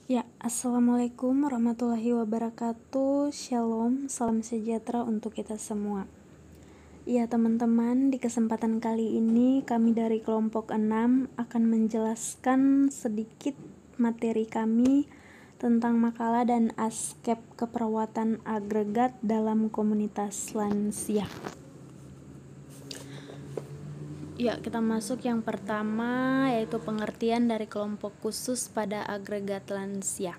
Ya, Assalamualaikum warahmatullahi wabarakatuh. Shalom, salam sejahtera untuk kita semua. Ya, teman-teman, di kesempatan kali ini kami dari kelompok 6 akan menjelaskan sedikit materi kami tentang makalah dan aspek keperawatan agregat dalam komunitas lansia. Ya, kita masuk yang pertama, yaitu pengertian dari kelompok khusus pada agregat lansia,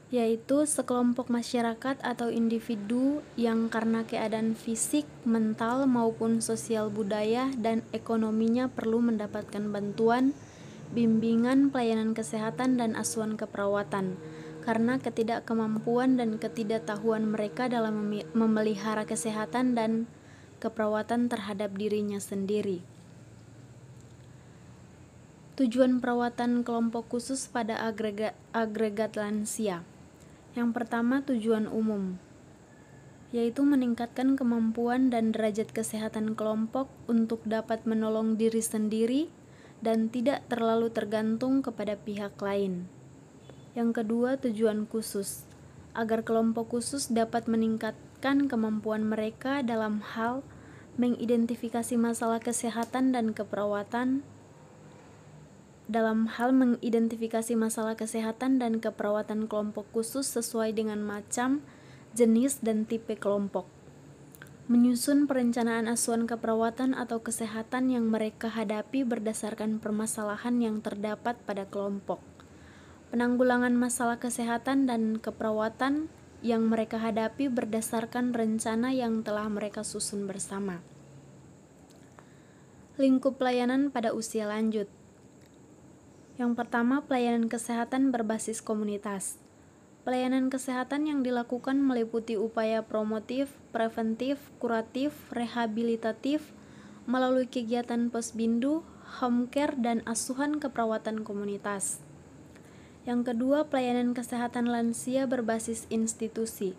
yaitu sekelompok masyarakat atau individu yang karena keadaan fisik, mental, maupun sosial budaya dan ekonominya perlu mendapatkan bantuan, bimbingan, pelayanan kesehatan, dan asuhan keperawatan karena ketidakmampuan dan ketidaktahuan mereka dalam memelihara kesehatan dan keperawatan terhadap dirinya sendiri. Tujuan perawatan kelompok khusus pada agregat lansia. Yang pertama, tujuan umum, yaitu meningkatkan kemampuan dan derajat kesehatan kelompok untuk dapat menolong diri sendiri dan tidak terlalu tergantung kepada pihak lain. Yang kedua, tujuan khusus, agar kelompok khusus dapat meningkatkan kemampuan mereka dalam hal mengidentifikasi masalah kesehatan dan keperawatan kelompok khusus sesuai dengan macam, jenis, dan tipe kelompok. Menyusun perencanaan asuhan keperawatan atau kesehatan yang mereka hadapi berdasarkan permasalahan yang terdapat pada kelompok. Penanggulangan masalah kesehatan dan keperawatan yang mereka hadapi berdasarkan rencana yang telah mereka susun bersama. Lingkup pelayanan pada usia lanjut. Yang pertama, pelayanan kesehatan berbasis komunitas. Pelayanan kesehatan yang dilakukan meliputi upaya promotif, preventif, kuratif, rehabilitatif melalui kegiatan posbindu, home care, dan asuhan keperawatan komunitas. Yang kedua, pelayanan kesehatan lansia berbasis institusi.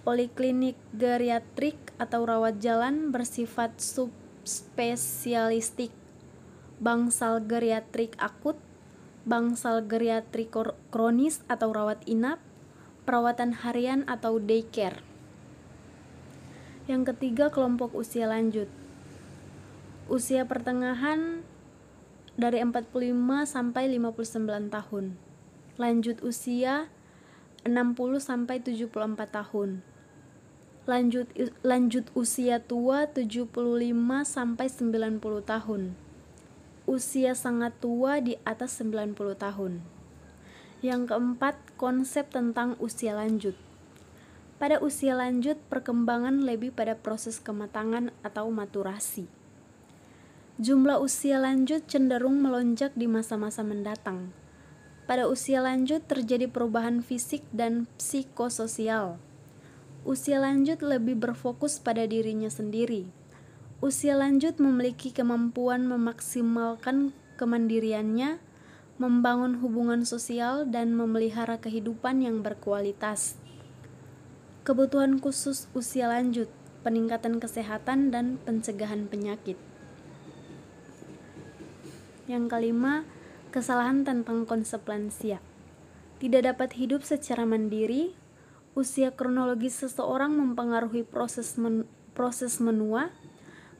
Poliklinik geriatrik atau rawat jalan bersifat subspesialistik, bangsal geriatrik akut, bangsal geriatrik kronis atau rawat inap, perawatan harian atau daycare. Yang ketiga, kelompok usia lanjut. Usia pertengahan dari 45 sampai 59 tahun. Lanjut usia 60 sampai 74 tahun. Lanjut usia tua 75 sampai 90 tahun. Usia sangat tua di atas 90 tahun. Yang keempat, konsep tentang usia lanjut. Pada usia lanjut, perkembangan lebih pada proses kematangan atau maturasi. Jumlah usia lanjut cenderung melonjak di masa-masa mendatang. Pada usia lanjut terjadi perubahan fisik dan psikososial. Usia lanjut lebih berfokus pada dirinya sendiri. Usia lanjut memiliki kemampuan memaksimalkan kemandiriannya, membangun hubungan sosial, dan memelihara kehidupan yang berkualitas. Kebutuhan khusus usia lanjut, peningkatan kesehatan, dan pencegahan penyakit. Yang kelima, kesalahan tentang konsep lansia. Tidak dapat hidup secara mandiri. Usia kronologis seseorang mempengaruhi proses menua.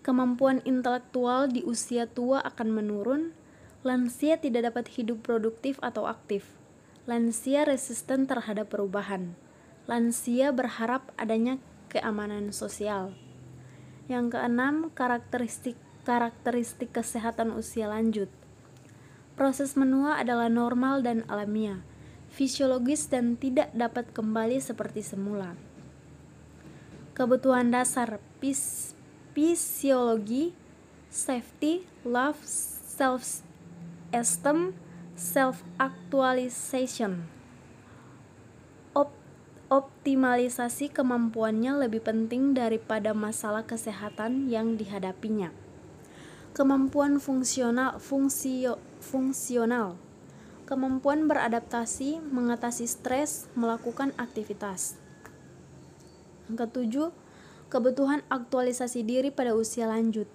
Kemampuan intelektual di usia tua akan menurun. Lansia tidak dapat hidup produktif atau aktif. Lansia resisten terhadap perubahan. Lansia berharap adanya keamanan sosial. Yang keenam, karakteristik kesehatan usia lanjut. Proses menua adalah normal dan alamiah, fisiologis, dan tidak dapat kembali seperti semula. Kebutuhan dasar fisiologi, safety, love, self-esteem, self-actualization. Optimalisasi kemampuannya lebih penting daripada masalah kesehatan yang dihadapinya. Kemampuan fungsional, kemampuan beradaptasi, mengatasi stres, melakukan aktivitas. Yang ketujuh, kebutuhan aktualisasi diri pada usia lanjut.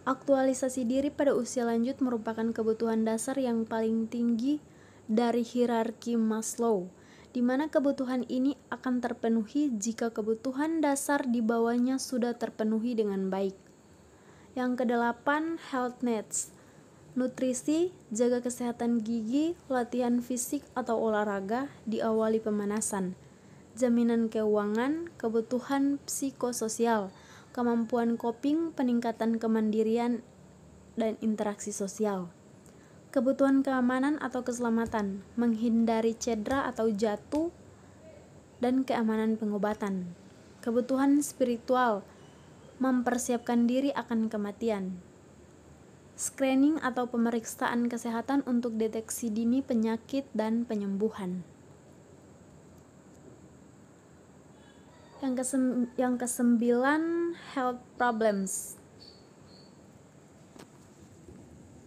Aktualisasi diri pada usia lanjut merupakan kebutuhan dasar yang paling tinggi dari hierarki Maslow, di mana kebutuhan ini akan terpenuhi jika kebutuhan dasar di bawahnya sudah terpenuhi dengan baik. Yang kedelapan, health needs. Nutrisi, jaga kesehatan gigi, latihan fisik atau olahraga, diawali pemanasan. Jaminan keuangan, kebutuhan psikososial, kemampuan coping, peningkatan kemandirian, dan interaksi sosial. Kebutuhan keamanan atau keselamatan, menghindari cedera atau jatuh, dan keamanan pengobatan. Kebutuhan spiritual, mempersiapkan diri akan kematian. Screening atau pemeriksaan kesehatan untuk deteksi dini penyakit dan penyembuhan. Yang kesembilan, health problems.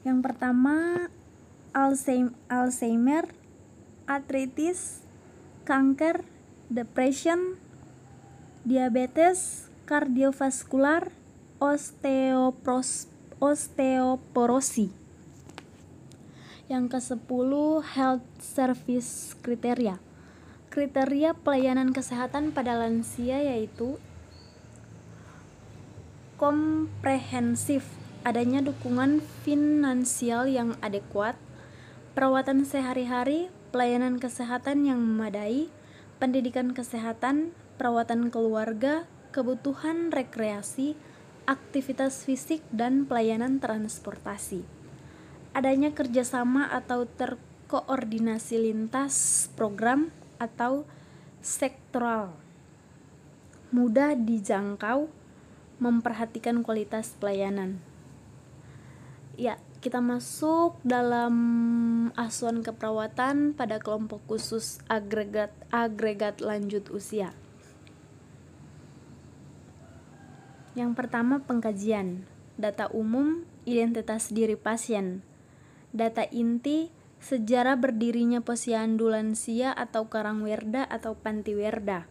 Yang pertama, Alzheimer, artritis, kanker, depression, diabetes, kardiovaskular, osteoporosis. Yang ke-10, health service kriteria. Kriteria pelayanan kesehatan pada lansia yaitu komprehensif, adanya dukungan finansial yang adekuat, perawatan sehari-hari, pelayanan kesehatan yang memadai, pendidikan kesehatan, perawatan keluarga, kebutuhan rekreasi, aktivitas fisik, dan pelayanan transportasi. Adanya kerjasama atau terkoordinasi lintas program atau sektoral, mudah dijangkau, memperhatikan kualitas pelayanan. Ya, kita masuk dalam asuhan keperawatan pada kelompok khusus agregat lanjut usia. Yang pertama, pengkajian, data umum, identitas diri pasien, data inti, sejarah berdirinya posyandu lansia atau karangwerda atau pantiwerda,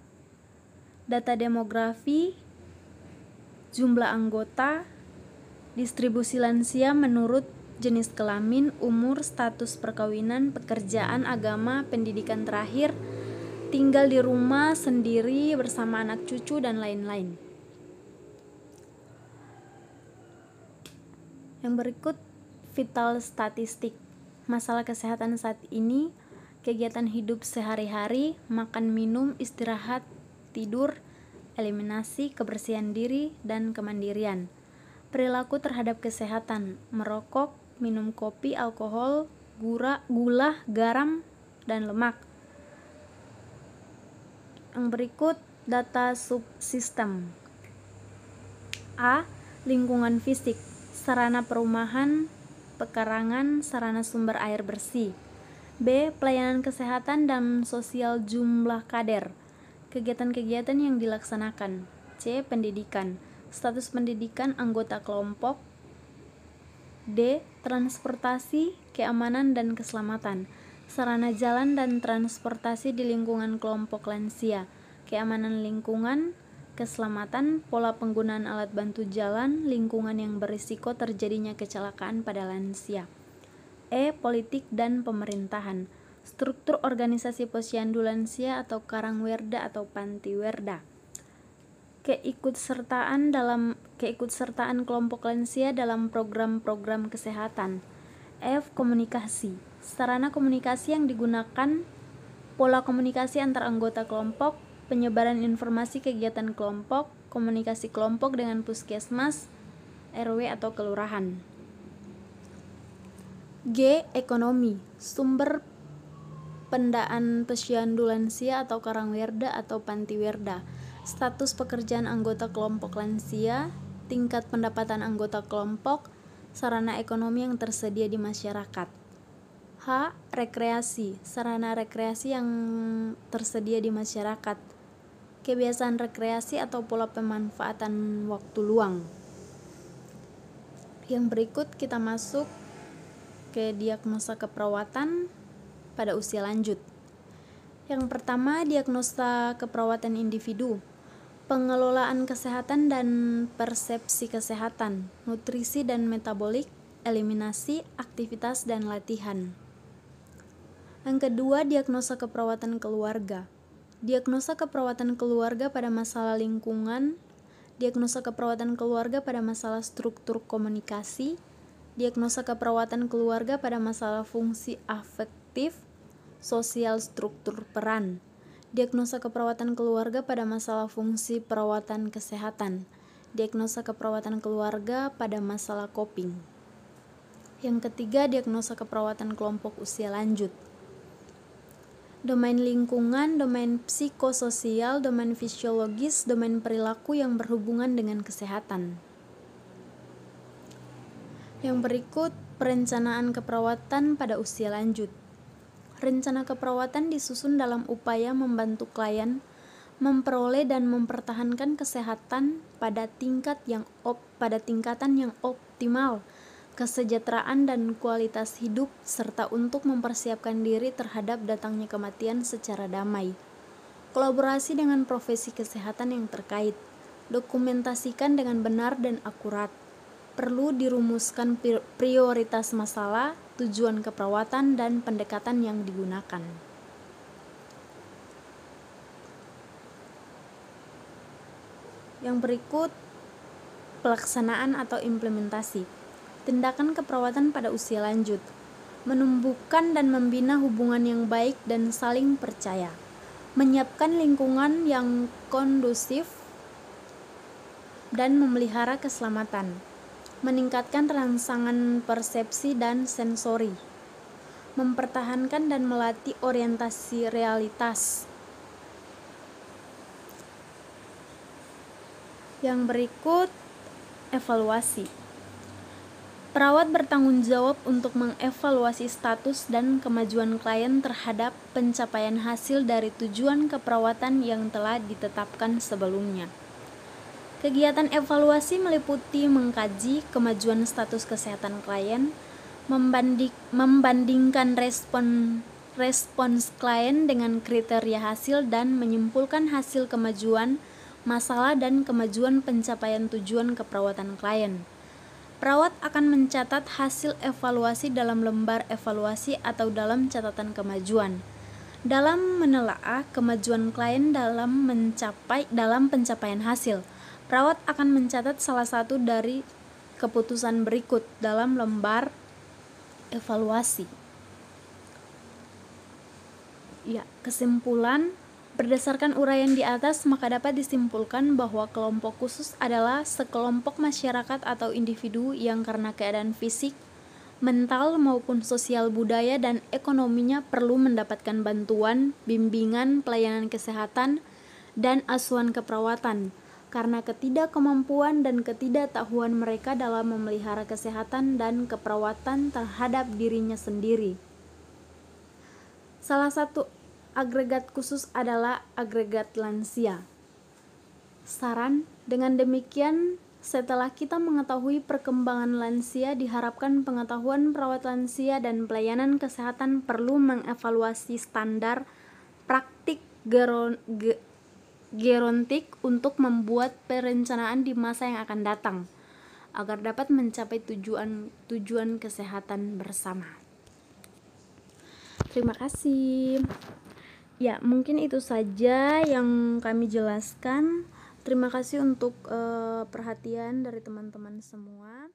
data demografi, jumlah anggota, distribusi lansia menurut jenis kelamin, umur, status perkawinan, pekerjaan, agama, pendidikan terakhir, tinggal di rumah sendiri bersama anak cucu, dan lain-lain. Yang berikut, vital statistik. Masalah kesehatan saat ini, kegiatan hidup sehari-hari, makan minum, istirahat, tidur, eliminasi, kebersihan diri, dan kemandirian. Perilaku terhadap kesehatan, merokok, minum kopi, alkohol, gula, garam, dan lemak. Yang berikut, data subsistem. A. Lingkungan fisik, sarana perumahan, pekarangan, sarana sumber air bersih. B. Pelayanan kesehatan dan sosial jumlah kader, kegiatan-kegiatan yang dilaksanakan. C. Pendidikan, status pendidikan anggota kelompok. D. Transportasi, keamanan dan keselamatan, sarana jalan dan transportasi di lingkungan kelompok lansia, keamanan lingkungan, keselamatan, pola penggunaan alat bantu jalan, lingkungan yang berisiko terjadinya kecelakaan pada lansia. E. Politik dan pemerintahan, struktur organisasi posyandu lansia atau karangwerda atau pantiwerda, keikutsertaan kelompok lansia dalam program-program kesehatan. F. Komunikasi, sarana komunikasi yang digunakan, pola komunikasi antar anggota kelompok, penyebaran informasi kegiatan kelompok, komunikasi kelompok dengan puskesmas, RW atau kelurahan. G. Ekonomi, sumber pendaan posyandu lansia atau karangwerda atau pantiwerda, status pekerjaan anggota kelompok lansia, tingkat pendapatan anggota kelompok, sarana ekonomi yang tersedia di masyarakat. H. Rekreasi, sarana rekreasi yang tersedia di masyarakat, kebiasaan rekreasi atau pola pemanfaatan waktu luang. Yang berikut kita masuk ke diagnosa keperawatan pada usia lanjut. Yang pertama, diagnosa keperawatan individu. pengelolaan kesehatan dan persepsi kesehatan, nutrisi dan metabolik, eliminasi, aktivitas dan latihan. Yang kedua, diagnosa keperawatan keluarga. Diagnosa keperawatan keluarga pada masalah lingkungan, diagnosa keperawatan keluarga pada masalah struktur komunikasi, diagnosa keperawatan keluarga pada masalah fungsi afektif, sosial struktur peran, diagnosa keperawatan keluarga pada masalah fungsi perawatan kesehatan, diagnosa keperawatan keluarga pada masalah coping. Yang ketiga, diagnosa keperawatan kelompok usia lanjut. Domain lingkungan, domain psikososial, domain fisiologis, domain perilaku yang berhubungan dengan kesehatan. Yang berikut, perencanaan keperawatan pada usia lanjut. Rencana keperawatan disusun dalam upaya membantu klien memperoleh dan mempertahankan kesehatan pada tingkatan yang optimal, kesejahteraan dan kualitas hidup, serta untuk mempersiapkan diri terhadap datangnya kematian secara damai. Kolaborasi dengan profesi kesehatan yang terkait, dokumentasikan dengan benar dan akurat. Perlu dirumuskan prioritas masalah, tujuan keperawatan, dan pendekatan yang digunakan. Yang berikut, pelaksanaan atau implementasi. Tindakan keperawatan pada usia lanjut, menumbuhkan dan membina hubungan yang baik dan saling percaya, menyiapkan lingkungan yang kondusif dan memelihara keselamatan, meningkatkan rangsangan persepsi dan sensori, mempertahankan dan melatih orientasi realitas. Yang berikut, evaluasi. Perawat bertanggung jawab untuk mengevaluasi status dan kemajuan klien terhadap pencapaian hasil dari tujuan keperawatan yang telah ditetapkan sebelumnya. Kegiatan evaluasi meliputi mengkaji kemajuan status kesehatan klien, membandingkan respons klien dengan kriteria hasil dan menyimpulkan hasil kemajuan, masalah dan kemajuan pencapaian tujuan keperawatan klien. Perawat akan mencatat hasil evaluasi dalam lembar evaluasi atau dalam catatan kemajuan. Dalam menelaah kemajuan klien dalam pencapaian hasil, perawat akan mencatat salah satu dari keputusan berikut dalam lembar evaluasi. Kesimpulan. Berdasarkan uraian di atas, maka dapat disimpulkan bahwa kelompok khusus adalah sekelompok masyarakat atau individu yang karena keadaan fisik, mental maupun sosial budaya dan ekonominya perlu mendapatkan bantuan, bimbingan, pelayanan kesehatan, dan asuhan keperawatan karena ketidakmampuan dan ketidaktahuan mereka dalam memelihara kesehatan dan keperawatan terhadap dirinya sendiri. Salah satu agregat khusus adalah agregat lansia. Saran, dengan demikian, setelah kita mengetahui perkembangan lansia, diharapkan pengetahuan perawat lansia dan pelayanan kesehatan perlu mengevaluasi standar praktik gerontik untuk membuat perencanaan di masa yang akan datang, agar dapat mencapai tujuan kesehatan bersama. Terima kasih. Mungkin itu saja yang kami jelaskan. Terima kasih untuk perhatian dari teman-teman semua.